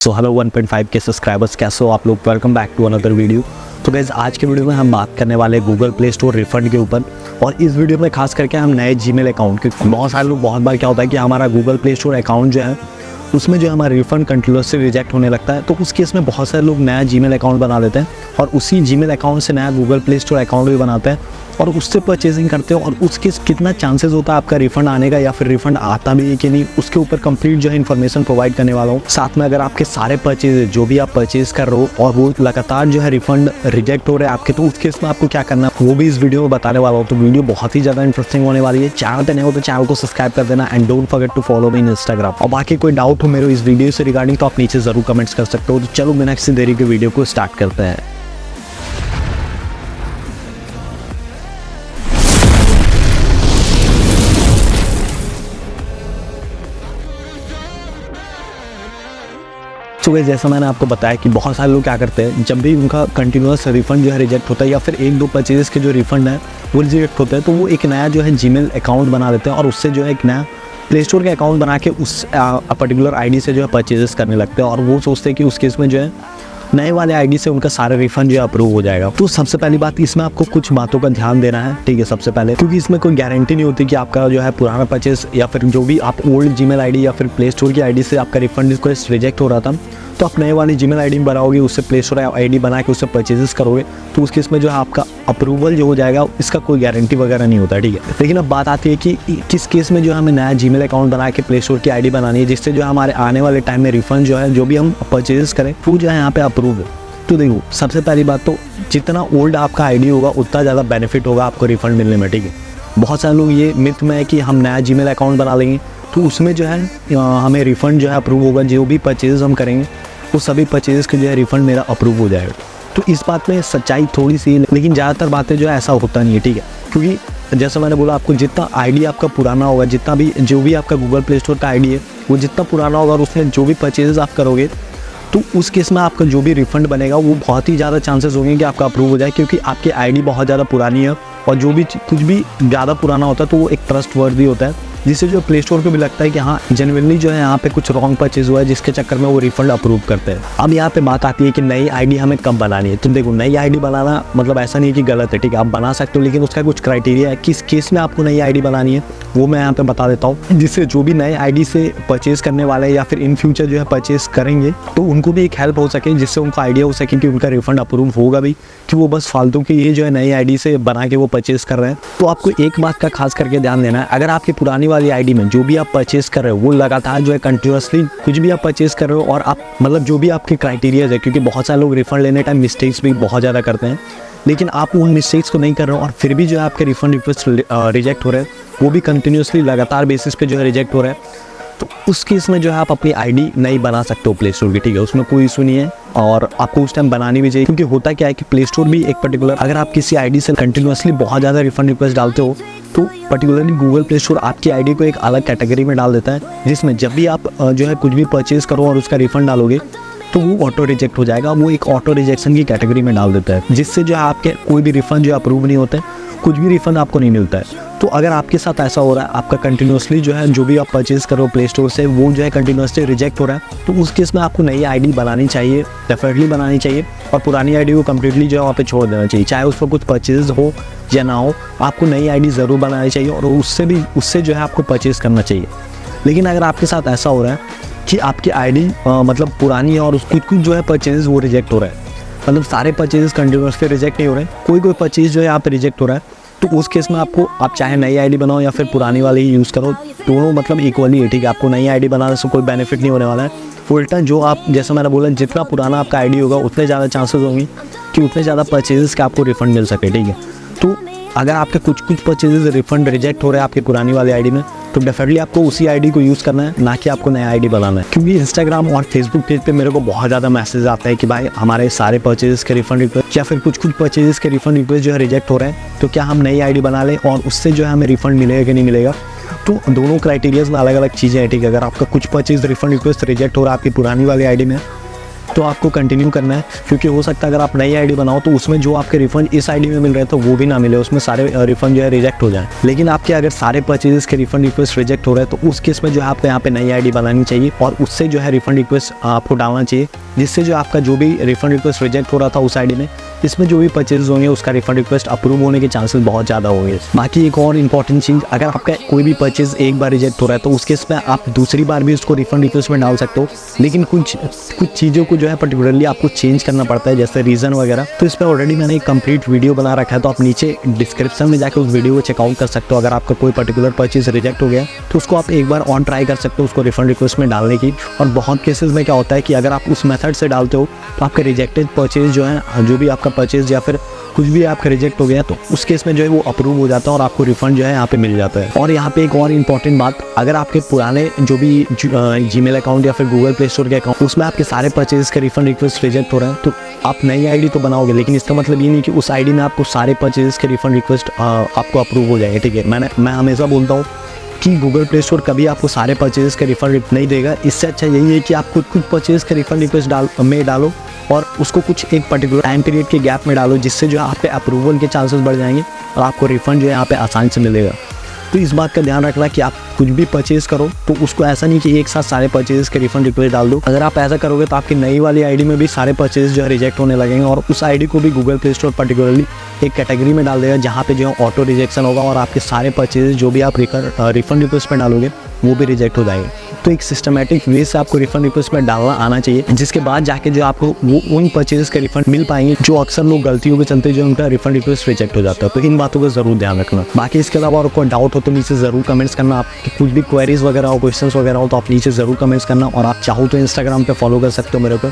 So hello 1.5 के subscribers, कैसे हो आप लोग। Welcome back to another video. तो गाइस, आज के वीडियो में हम बात करने वाले गूगल प्ले स्टोर रिफंड के ऊपर। और इस वीडियो में खास करके हम नए जीमेल अकाउंट के, बहुत सारे लोग बहुत बार क्या होता है कि हमारा गूगल प्ले स्टोर अकाउंट जो है उसमें जो हमारा रिफंड कंटिन्यूसली रिजेक्ट होने लगता है। तो उस केस में बहुत सारे लोग नया जीमेल अकाउंट बना लेते हैं और उसी जीमेल अकाउंट से नया गूगल प्ले स्टोर अकाउंट भी बनाते हैं और उससे परचेजिंग करते हो। और उसके कितना चांसेस होता है आपका रिफंड आने का या फिर रिफंड आता भी है कि नहीं, उसके ऊपर कंप्लीट जो है इन्फॉर्मेशन प्रोवाइड करने वाला हूँ। साथ में अगर आपके सारे परचेज जो भी आप परचेज कर रहे हो और वो लगातार जो है रिफंड रिजेक्ट हो रहे हैं आपके, तो उस केस में आपको क्या करना है वो भी इस वीडियो में बताने वाला हूँ। तो वीडियो बहुत ही ज़्यादा इंटरेस्टिंग होने वाली है। चैनल पे नए हो तो चैनल को सब्सक्राइब कर देना and don't forget to follow me in Instagram. और बाकी कोई डाउट हो मेरे इस वीडियो से रिगार्डिंग तो आप नीचे जरूर कमेंट्स कर सकते हो। तो चलो बिना किसी देरी के वीडियो को स्टार्ट करते हैं। तो जैसा मैंने आपको बताया कि बहुत सारे लोग क्या करते हैं, जब भी उनका कंटिन्यूअस रिफंड जो है रिजेक्ट होता है या फिर एक दो परचेजेस के जो रिफंड है वो रिजेक्ट होते हैं, तो वो एक नया जो है जीमेल अकाउंट बना लेते हैं और उससे जो है एक नया प्ले स्टोर के अकाउंट बना के उस पर्टिकुलर आईडी से जो है परचेजेस करने लगते हैं। और वो सोचते हैं कि उस केस में जो है नए वाले आईडी से उनका सारा रिफंड जो है अप्रूव हो जाएगा। तो सबसे पहली बात, इसमें आपको कुछ बातों का ध्यान देना है, ठीक है। सबसे पहले, क्योंकि इसमें कोई गारंटी नहीं होती कि आपका जो है पुराना परचेज या फिर जो भी आप ओल्ड जीमेल आईडी या फिर प्ले स्टोर की आईडी से आपका रिफंड रिक्वेस्ट रिजेक्ट हो रहा था, तो आप नए वाली जीमेल आईडी बनाओगे, उससे प्ले स्टोर आईडी बना के उससे परचेजेस करोगे, तो उस केस में जो है आपका अप्रूवल जो हो जाएगा, इसका कोई गारंटी वगैरह नहीं होता, ठीक है। लेकिन अब बात आती है कि किस केस में जो हमें नया जीमेल अकाउंट बना के प्ले स्टोर की आईडी बनानी है, जिससे जो हमारे आने वाले टाइम में रिफंड जो है जो भी हम परचेजेस करें वो जो है यहाँ पे अप्रूव है। तो देखो, सबसे पहली बात तो जितना ओल्ड आपका आईडी होगा उतना ज़्यादा बेनिफिट होगा आपको रिफंड मिलने में, ठीक है। बहुत सारे लोग ये मिथ में है कि हम नया जीमेल अकाउंट बना लेंगे तो उसमें जो है हमें रिफंड जो है अप्रूव होगा, जो भी परचेजेस हम करेंगे वो सभी परचेजेस के जो है रिफंड मेरा अप्रूव हो जाएगा। तो इस बात में सच्चाई थोड़ी सी, लेकिन ज़्यादातर बातें जो है ऐसा होता नहीं है, ठीक है। क्योंकि जैसा मैंने बोला आपको, जितना आईडी आपका पुराना होगा, जितना भी जो भी आपका गूगल प्ले स्टोर का आईडी है वो जितना पुराना होगा और उसमें जो भी परचेजेस आप करोगे, तो उस केस में आपका जो भी रिफंड बनेगा वो बहुत ही ज़्यादा चांसेस होंगे कि आपका अप्रूव हो जाए, क्योंकि आपकी आईडी बहुत ज़्यादा पुरानी है। और जो भी कुछ भी ज़्यादा पुराना होता है तो वो एक ट्रस्ट वर्दी होता है, जिससे जो प्ले स्टोर को भी लगता है कि हाँ जेन्युइनली जो है यहाँ पे कुछ रॉन्ग परचेज हुआ है, जिसके चक्कर में वो रिफंड अप्रूव करते हैं। अब यहाँ पे बात आती है कि नई आईडी हमें कब बनानी है। तो देखो, नई आईडी बनाना मतलब ऐसा नहीं है कि गलत है, ठीक है, आप बना सकते हो, लेकिन उसका कुछ क्राइटेरिया है। किस केस में आपको नई आईडी बनानी है वो मैं यहाँ पे बता देता हूँ, जिससे जो भी नए आईडी से परचेज करने वाले हैं या फिर इन फ्यूचर जो है परचेज करेंगे तो उनको भी एक हेल्प हो सके, जिससे उनको आइडिया हो सके कि उनका रिफंड अप्रूव होगा भी, कि वो बस फालतू की ये जो है नई आईडी से बना के वो परचेज कर रहे हैं। तो आपको एक बात का खास करके ध्यान देना है, अगर आपकी पुरानी वाली आईडी में जो भी आप परचेज कर रहे हो वो लगातार जो है कंटिन्यूसली कुछ भी आप परचेज कर रहे हो और आप मतलब जो भी आपके क्राइटेरियाज है, क्योंकि बहुत सारे लोग रिफंड लेने टाइम मिस्टेक्स भी बहुत ज़्यादा करते हैं, लेकिन आप उन मिस्टेक्स को नहीं कर रहे हो और फिर भी जो है आपके रिफंड रिक्वेस्ट रिजेक्ट हो रहे हैं, वो भी कंटिन्यूसली लगातार बेसिस पे जो है रिजेक्ट हो रहा है, तो उस केस में जो है आप अपनी आईडी नहीं बना सकते हो प्ले स्टोर की, ठीक है। उसमें कोई इशू नहीं है और आपको उस टाइम बनानी भी चाहिए, क्योंकि होता क्या है कि प्ले स्टोर भी एक पर्टिकुलर, अगर आप किसी आईडी से कंटिन्यूसली बहुत ज़्यादा रिफंड रिक्वेस्ट डालते हो तो पर्टिकुलरली गूगल प्ले स्टोर आपकी आईडी को एक अलग कैटेगरी में डाल देता है, जिसमें जब भी आप जो है कुछ भी परचेज करो और उसका रिफंड डालोगे तो वो ऑटो रिजेक्ट हो जाएगा। वो एक ऑटो रिजेक्शन की कैटेगरी में डाल देता है, जिससे जो है आपके कोई भी रिफंड जो अप्रूव नहीं होता है, कुछ भी रिफंड आपको नहीं मिलता है। तो अगर आपके साथ ऐसा हो रहा है, आपका कंटिन्यूसली जो है जो भी आप परचेज करो प्ले स्टोर से वो जो है कंटिन्यूसली रिजेक्ट हो रहा है, तो उस केस में आपको नई आईडी बनानी चाहिए, डेफिनेटली बनानी चाहिए, और पुरानी आईडी को कंप्लीटली जो है वहाँ पे छोड़ देना चाहिए। चाहे उस पर कुछ परचेज हो या ना हो, आपको नई आईडी ज़रूर बनानी चाहिए और उससे जो है आपको परचेज करना चाहिए। लेकिन अगर आपके साथ ऐसा हो रहा है कि आपकी आईडी मतलब पुरानी है और उसकी कुछ जो है परचेज वो रिजेक्ट हो रहा है, मतलब सारे परचेजेस कंटिन्यूसली रिजेक्ट नहीं हो रहे हैं, कोई परचेज जो है यहाँ पे रिजेक्ट हो रहा है, तो उस केस में आपको, आप चाहे नई आईडी बनाओ या फिर पुरानी वाली ही यूज़ करो, दोनों मतलब इक्वली है, ठीक है। आपको नई आईडी बनाने से कोई बेनिफिट नहीं होने वाला है। उल्टा जो आप, जैसा मैंने बोला, जितना पुराना आपका आईडी होगा उतने ज़्यादा चांसेस होंगे कि उतने ज़्यादा परचेजेस का आपको रिफंड मिल सके, ठीक है। तो अगर आपके कुछ परचेजेस रिफंड रिजेक्ट हो रहे हैं आपकी पुरानी वाली आईडी में, तो डेफिनेटली आपको उसी आईडी को यूज़ करना है, ना कि आपको नया आईडी बनाना है। क्योंकि इंस्टाग्राम और फेसबुक पेज पे मेरे को बहुत ज़्यादा मैसेज आता है कि भाई हमारे सारे परचेजेस के रिफंड रिक्वेस्ट या फिर कुछ परचेजेस के रिफंड रिक्वेस्ट जो है रिजेक्ट हो रहे हैं, तो क्या हम नई आईडी बना लें और उससे जो है हमें रिफंड मिलेगा कि नहीं मिलेगा। तो दोनों क्राइटेरियाज में अलग अलग चीज़ें हैं, ठीक है। अगर आपका कुछ परचेज रिफंड रिक्वेस्ट रिजेक्ट हो रहा है आपकी पुरानी वाली आईडी में, तो आपको कंटिन्यू करना है, क्योंकि हो सकता है अगर आप नई आईडी बनाओ तो उसमें जो आपके रिफंड इस आईडी में मिल रहे थे वो भी ना मिले, उसमें सारे रिफंड जो है रिजेक्ट हो जाए। लेकिन आपके अगर सारे परचेजेस के रिफंड रिक्वेस्ट रिजेक्ट हो रहे हैं तो उस केस में जो है आपको यहाँ पे नई आईडी बनानी चाहिए और उससे जो है रिफंड रिक्वेस्ट आपको डालना चाहिए, जिससे जो आपका जो भी रिफंड रिक्वेस्ट रिजेक्ट हो रहा था उस आईडी में, इसमें जो भी परचेज होंगे उसका रिफंड रिक्वेस्ट अप्रूव होने के चांसेस बहुत ज़्यादा होंगे। बाकी एक और इंपॉर्टेंट चीज़, अगर आपका कोई भी परचेज एक बार रिजेक्ट हो रहा है तो उस केस में आप दूसरी बार भी उसको रिफंड रिक्वेस्ट में डाल सकते हो, लेकिन कुछ चीज़ों को जो है पर्टिकुलरली आपको चेंज करना पड़ता है, जैसे रीज़न वगैरह। तो इस पर ऑलरेडी मैंने एक कंप्लीट वीडियो बना रखा है, तो आप नीचे डिस्क्रिप्शन में जाकर उस वीडियो को चेकआउट कर सकते हो। अगर आपका कोई पर्टिकुलर परचेज रिजेक्ट हो गया तो उसको आप एक बार ऑन ट्राई कर सकते हो उसको रिफंड रिक्वेस्ट में डालने की। और बहुत केसेस में क्या होता है कि अगर आप उस मेथड से डालते हो तो आपका रिजेक्टेड परचेज जो है, जो भी आपका परचेज या फिर कुछ भी आपका रिजेक्ट हो गया तो उस केस में जो है वो अप्रूव हो जाता है और आपको रिफंड जो है यहाँ पे मिल जाता है। और यहाँ पे एक और इम्पॉर्टेंट बात, अगर आपके पुराने जो भी जीमेल अकाउंट या फिर गूगल प्ले स्टोर के अकाउंट उसमें आपके सारे परचेज के रिफंड रिक्वेस्ट रिजेक्ट हो रहे हैं तो आप नई आईडी तो बनाओगे, लेकिन इसका मतलब ये नहीं कि उस आईडी में आपको सारे परचेज के रिफंड रिक्वेस्ट आपको अप्रूव हो जाएंगे। ठीक है, मैं हमेशा बोलता हूँ कि गूगल प्ले स्टोर कभी आपको सारे परचेज के रिफंड नहीं देगा। इससे अच्छा यही है कि आप कुछ परचेज के रिफंड रिक्वेस्ट डालो और उसको कुछ एक पर्टिकुलर टाइम पीरियड के गैप में डालो, जिससे जो आप पे अप्रूवल के चांसेस बढ़ जाएंगे और आपको रिफंड जो है यहाँ पे आसानी से मिलेगा। तो इस बात का ध्यान रखना कि आप कुछ भी परचेज करो तो उसको ऐसा नहीं कि एक साथ सारे परचेज के रिफंड रिक्वेस्ट डाल दो। अगर आप ऐसा करोगे तो आपकी नई वाली आईडी में भी सारे परचेज जो है रिजेक्ट होने लगेंगे और उस आईडी को भी गूगल प्ले स्टोर पर्टिकुलरली एक कैटेगरी में डाल देगा जहाँ पे जो है ऑटो रिजेक्शन होगा और आपके सारे परचेज जो भी आप रिफंड रिक्वेस्ट में डालोगे वो भी रिजेक्ट हो जाएंगे। तो एक सिस्टमेटिक वे से आपको रिफंड रिक्वेस्ट में डालना आना चाहिए, जिसके बाद जाके जो आपको वो उन परचेज के रिफंड मिल पाएंगे जो अक्सर लोग गलतियों के चलते जो उनका रिफंड रिक्वेस्ट रिजेक्ट हो जाता है। तो इन बातों का जरूर ध्यान रखना। बाकी इसके अलावा और कोई डाउट हो तो नीचे जरूर कमेंट्स करना। आपकी कुछ भी क्वेरीज वगैरह हो, क्वेश्चंस वगैरह हो तो आप नीचे जरूर कमेंट्स करना। और आप चाहो तो इंस्टाग्राम पे फॉलो कर सकते हो मेरे को।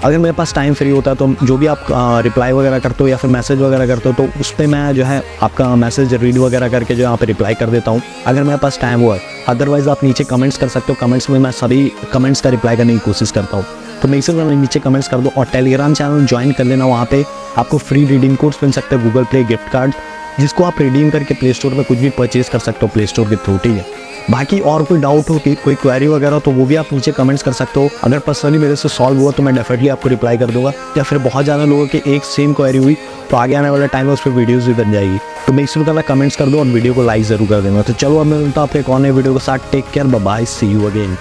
अगर मेरे पास टाइम फ्री होता है तो जो भी आप रिप्लाई वगैरह करते हो या फिर मैसेज वगैरह करते हो तो उस पर मैं जो है आपका मैसेज रीड वगैरह करके जो यहाँ पे रिप्लाई कर देता हूँ अगर मेरे पास टाइम हुआ है। अदरवाइज़ आप नीचे कमेंट्स कर सकते हो, कमेंट्स में मैं सभी कमेंट्स का रिप्लाई करने की कोशिश करता हूँ। तो मेक श्योर नीचे कमेंट्स कर दो और टेलीग्राम चैनल ज्वाइन कर लेना। वहाँ पे आपको फ्री रिडीम कोड्स मिल सकते हैं, गूगल प्ले गिफ्ट कार्ड, जिसको आप रिडीम करके प्ले स्टोर पर कुछ भी परचेज कर सकते हो प्ले स्टोर के थ्रू। ठीक है, बाकी और कोई डाउट हो कि कोई क्वेरी वगैरह तो वो भी आप नीचे कमेंट्स कर सकते हो। अगर पर्सनली मेरे से सॉल्व हुआ तो मैं डेफिनेटली आपको रिप्लाई कर दूंगा, या फिर बहुत ज़्यादा लोगों की एक सेम क्वेरी हुई तो आगे आने वाला टाइम में उस पर वीडियोज़ भी बन जाएगी। तो मेक श्योर करना कमेंट्स कर दो और वीडियो को लाइक ज़रूर कर देना। तो चलो अब मैं मिलता हूँ आपके एक और नए वीडियो के साथ। Take care, bye bye, see you again.